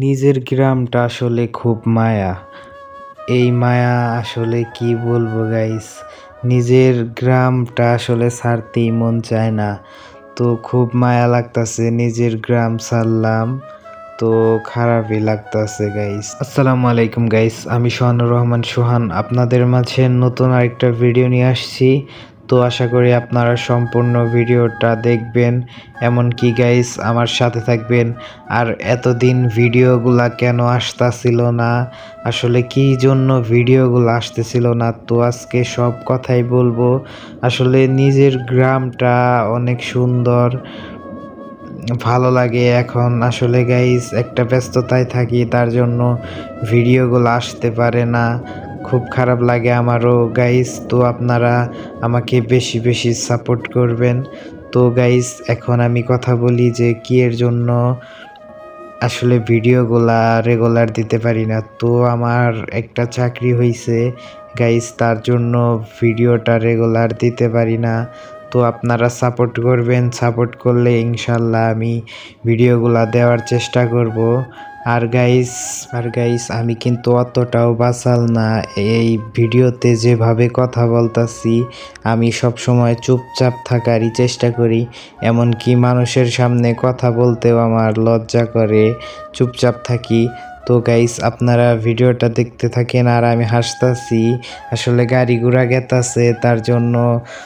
নিজের গ্রামটা আসলে খুব মায়া। এই মায়া আসলে কি বলবো গাইস, নিজের গ্রামটা আসলে ছাড়তেই মন চায় না। তো খুব মায়া লাগতাছে, নিজের গ্রাম ছাড়লাম তো খারাপই লাগতাছে গাইস। আসসালামু আলাইকুম গাইস, আমি সোহানুর রহমান সোহান আপনাদের মাঝে নতুন আরেকটা ভিডিও নিয়ে আসছি। তো আশা করি আপনারা সম্পূর্ণ ভিডিওটা দেখবেন, এমনকি গাইস আমার সাথে থাকবেন। আর এতদিন ভিডিওগুলা কেন আসতেছিল না, আসলে কি জন্য ভিডিওগুলো আসতেছিল না, তো আজকে সব কথাই বলবো। আসলে নিজের গ্রামটা অনেক সুন্দর, ভালো লাগে। এখন আসলে গাইস একটা ব্যস্ততায় থাকি, তার জন্য ভিডিওগুলো আসতে পারে না, খুব খারাপ লাগে আমারও গাইস। তো আপনারা আমাকে বেশি বেশি সাপোর্ট করবেন। তো গাইস এখন আমি কথা বলি যে কি এর জন্য আসলে ভিডিওগুলা রেগুলার দিতে পারি না। তো আমার একটা চাকরি হয়েছে গাইস, তার জন্য ভিডিওটা রেগুলার দিতে পারি না। তো আপনারা সাপোর্ট করবেন, সাপোর্ট করলে ইনশাল্লাহ আমি ভিডিওগুলা দেওয়ার চেষ্টা করব। আর গাইস আমি কিন্তু অতটাও বাচাল না। এই ভিডিওতে যেভাবে কথা বলতাছি আমি সব সময় চুপচাপ থাকারই চেষ্টা করি, এমনকি মানুষের সামনে কথা বলতেও আমার লজ্জা করে, চুপচাপ থাকি। তো গাইস আপনারা ভিডিওটা দেখতে থাকেন আর আমি হাসতাছি, আসলে গাড়ি ঘোড়া গেতাছে তার জন্য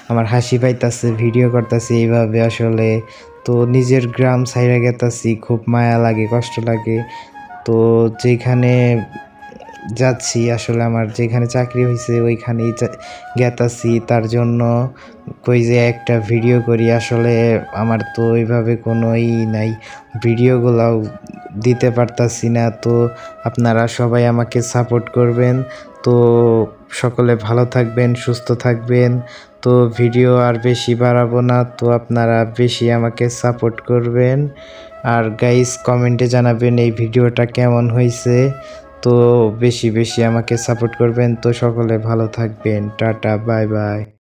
আমার হাসি পাইতাছে, ভিডিও করতেছি এইভাবে আসলে। তো নিজের গ্রাম ছাইরা গেতাছি, খুব মায়া লাগে, কষ্ট লাগে। তো যেখানে যাচ্ছি আসলে আমার যেখানে চাকরি হয়েছে ওইখানেই গেতাছি, তার জন্য কই যে একটা ভিডিও করি। আসলে আমার তো ওইভাবে কোনো নাই, ভিডিওগুলাও দিতে পারতাছি না। তো আপনারা সবাই আমাকে সাপোর্ট করবেন। তো সকলে ভালো থাকবেন, সুস্থ থাকবেন। তো ভিডিও আর বেশি বাড়াবো না, তো আপনারা বেশি আমাকে সাপোর্ট করবেন। আর গাইস কমেন্টে জানাবেন এই ভিডিওটা কেমন হয়েছে। তো বেশি বেশি আমাকে সাপোর্ট করবেন। তো সকলে ভালো থাকবেন, টাটা বাই বাই।